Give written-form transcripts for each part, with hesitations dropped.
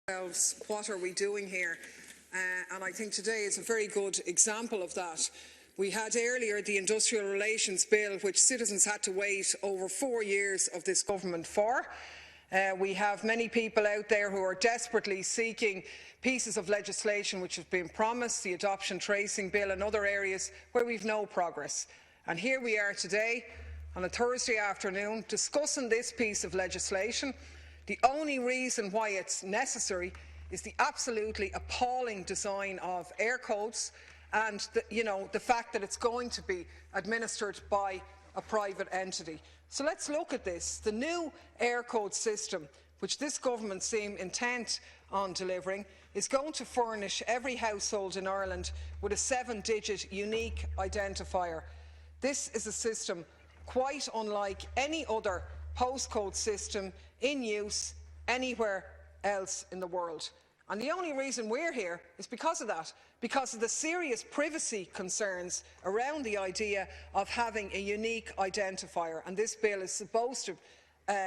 ourselves, what are we doing here? And I think today is a very good example of that. We had earlier the Industrial Relations Bill, which citizens had to wait over 4 years of this government for. We have many people out there who are desperately seeking pieces of legislation which have been promised, the Adoption Tracing Bill and other areas where we've no progress. And here we are today on a Thursday afternoon discussing this piece of legislation. The only reason why it's necessary is the absolutely appalling design of Eircodes and the fact that it's going to be administered by a private entity. So let's look at this. The new Eircode system, which this government seem intent on delivering, is going to furnish every household in Ireland with a 7-digit unique identifier. This is a system quite unlike any other postcode system in use anywhere else in the world. And the only reason we're here is because of that, because of the serious privacy concerns around the idea of having a unique identifier. And this bill is supposed to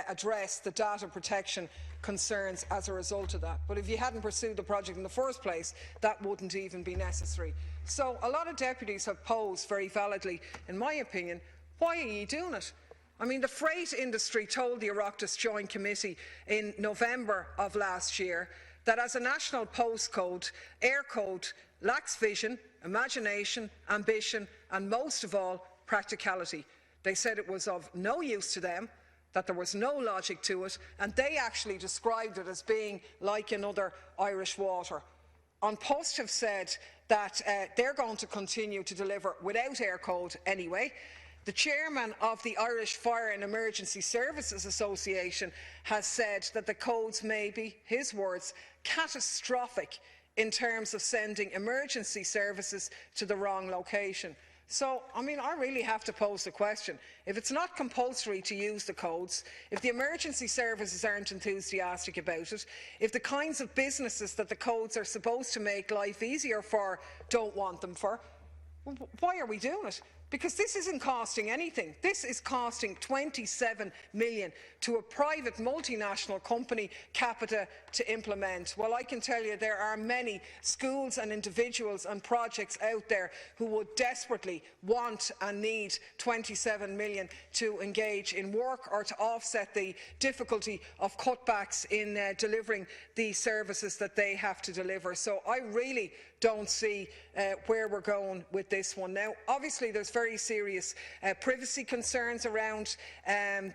address the data protection concerns as a result of that. But if you hadn't pursued the project in the first place, that wouldn't even be necessary. So a lot of deputies have posed very validly, in my opinion, why are you doing it? I mean, the freight industry told the Oireachtas Joint Committee in November of last year that as a national postcode, Eircode lacks vision, imagination, ambition and, most of all, practicality. They said it was of no use to them, that there was no logic to it, and they actually described it as being like another Irish Water. An Post have said that they're going to continue to deliver without Eircode anyway. The chairman of the Irish Fire and Emergency Services Association has said that the codes may be, his words, catastrophic in terms of sending emergency services to the wrong location. So, I mean, I really have to pose the question. If it's not compulsory to use the codes, if the emergency services aren't enthusiastic about it, if the kinds of businesses that the codes are supposed to make life easier for don't want them for, why are we doing it? Because this isn't costing anything. This is costing 27 million to a private multinational company, Capita, to implement. Well, I can tell you there are many schools and individuals and projects out there who would desperately want and need 27 million to engage in work or to offset the difficulty of cutbacks in delivering the services that they have to deliver. So I really don't see where we're going with this one. Now, obviously, there's very serious privacy concerns around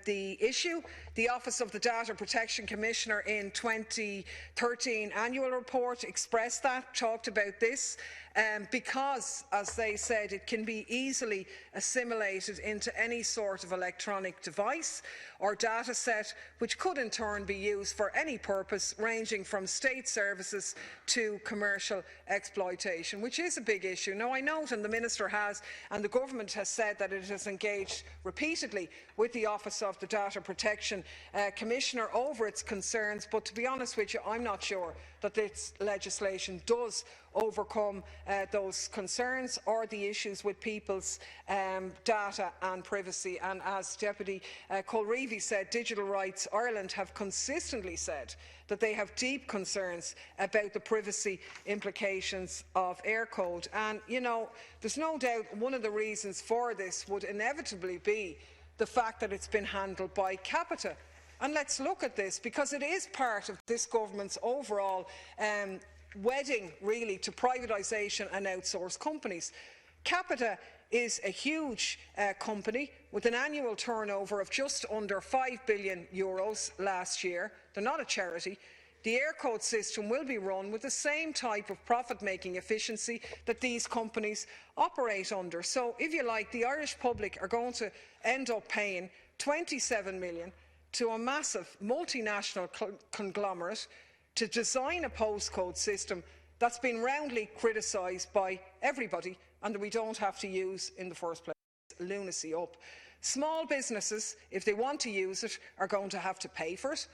the issue. The Office of the Data Protection Commissioner in 2013 annual report expressed that, talked about this, because, as they said, it can be easily assimilated into any sort of electronic device or data set, which could in turn be used for any purpose, ranging from state services to commercial exploitation, which is a big issue. Now, I note, and the Minister has, and the Government has said that it has engaged repeatedly with the Office of the Data Protection Commissioner over its concerns, but to be honest with you, I'm not sure that this legislation does overcome those concerns or the issues with people's data and privacy. And as Deputy Colreevy said, Digital Rights Ireland have consistently said that they have deep concerns about the privacy implications of Eircode. And, you know, there's no doubt one of the reasons for this would inevitably be the fact that it's been handled by Capita. And let's look at this, because it is part of this government's overall wedding, really, to privatisation and outsourced companies. Capita is a huge company with an annual turnover of just under €5 billion last year. They're not a charity. The Eircode system will be run with the same type of profit-making efficiency that these companies operate under. So, if you like, the Irish public are going to end up paying 27 million to a massive multinational conglomerate to design a postcode system that's been roundly criticised by everybody and that we don't have to use in the first place. Lunacy up. Small businesses, if they want to use it, are going to have to pay for it.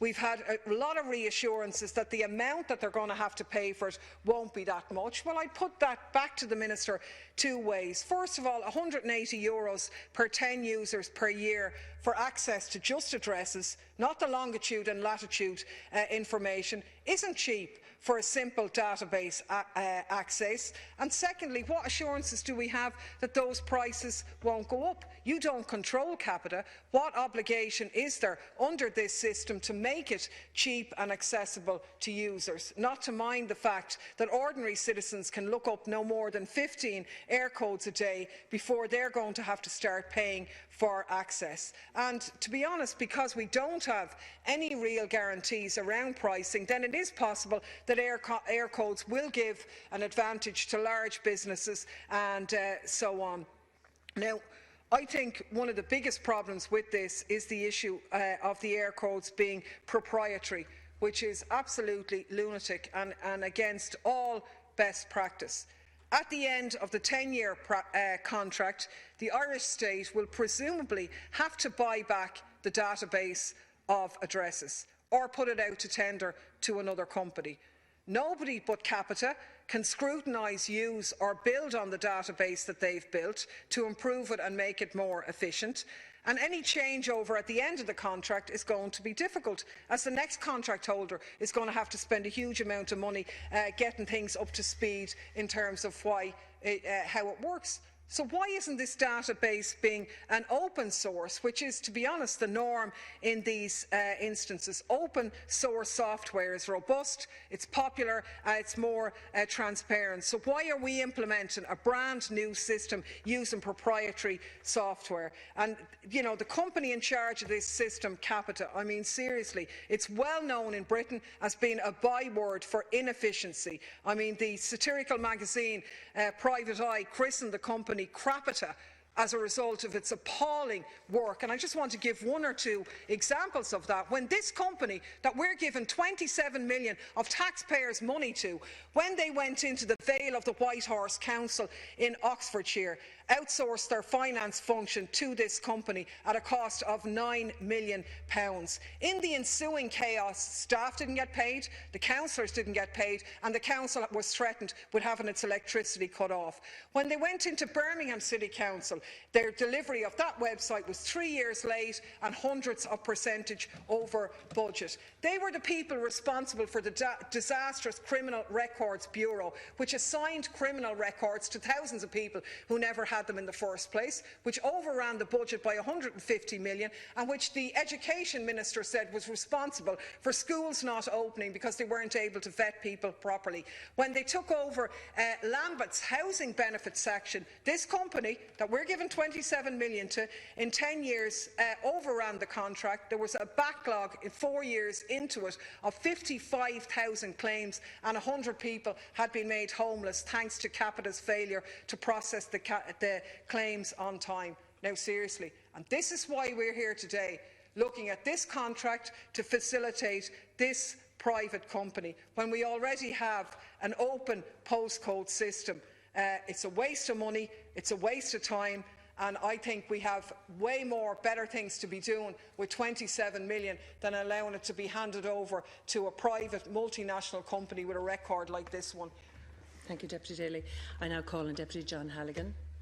We've had a lot of reassurances that the amount that they're going to have to pay for it won't be that much. Well, I'd put that back to the Minister two ways. First of all, €180 per 10 users per year for access to just addresses, not the longitude and latitude information, isn't cheap for a simple database access? And secondly, what assurances do we have that those prices won't go up? You don't control Capita. What obligation is there under this system to make it cheap and accessible to users? Not to mind the fact that ordinary citizens can look up no more than 15 Eircodes a day before they're going to have to start paying for access. And to be honest, because we don't have any real guarantees around pricing, then it is possible that Eircodes will give an advantage to large businesses and so on. Now, I think one of the biggest problems with this is the issue of the Eircodes being proprietary, which is absolutely lunatic and against all best practice. At the end of the 10-year contract, the Irish state will presumably have to buy back the database of addresses or put it out to tender to another company. Nobody but Capita can scrutinise, use or build on the database that they've built to improve it and make it more efficient. And any changeover at the end of the contract is going to be difficult, as the next contract holder is going to have to spend a huge amount of money getting things up to speed in terms of how it works. So why isn't this database being an open source, which is, to be honest, the norm in these instances? Open source software is robust, it's popular, it's more transparent. So why are we implementing a brand new system using proprietary software? And, you know, the company in charge of this system, Capita, I mean, seriously, it's well known in Britain as being a byword for inefficiency. I mean, the satirical magazine Private Eye christened the company Crapita as a result of its appalling work. And I just want to give one or two examples of that. When this company that we're giving 27 million of taxpayers' money to, when they went into the Vale of the White Horse Council in Oxfordshire, outsourced their finance function to this company at a cost of £9 million. In the ensuing chaos, staff didn't get paid, the councillors didn't get paid, and the council was threatened with having its electricity cut off. When they went into Birmingham City Council, their delivery of that website was 3 years late and hundreds of percentage over budget. They were the people responsible for the disastrous Criminal Records Bureau, which assigned criminal records to thousands of people who never had them in the first place, which overran the budget by 150 million, and which the Education Minister said was responsible for schools not opening because they weren't able to vet people properly. When they took over Lambett's housing benefits section, this company that we're giving 27 million to, in 10 years overran the contract. There was a backlog in 4 years into it of 55,000 claims, and 100 people had been made homeless thanks to Capita's failure to process the claims on time. Now, seriously, and this is why we're here today, looking at this contract to facilitate this private company, when we already have an open postcode system. It's a waste of money, it's a waste of time, and I think we have way more better things to be doing with 27 million than allowing it to be handed over to a private multinational company with a record like this one. Thank you, Deputy Daly. I now call on Deputy John Halligan.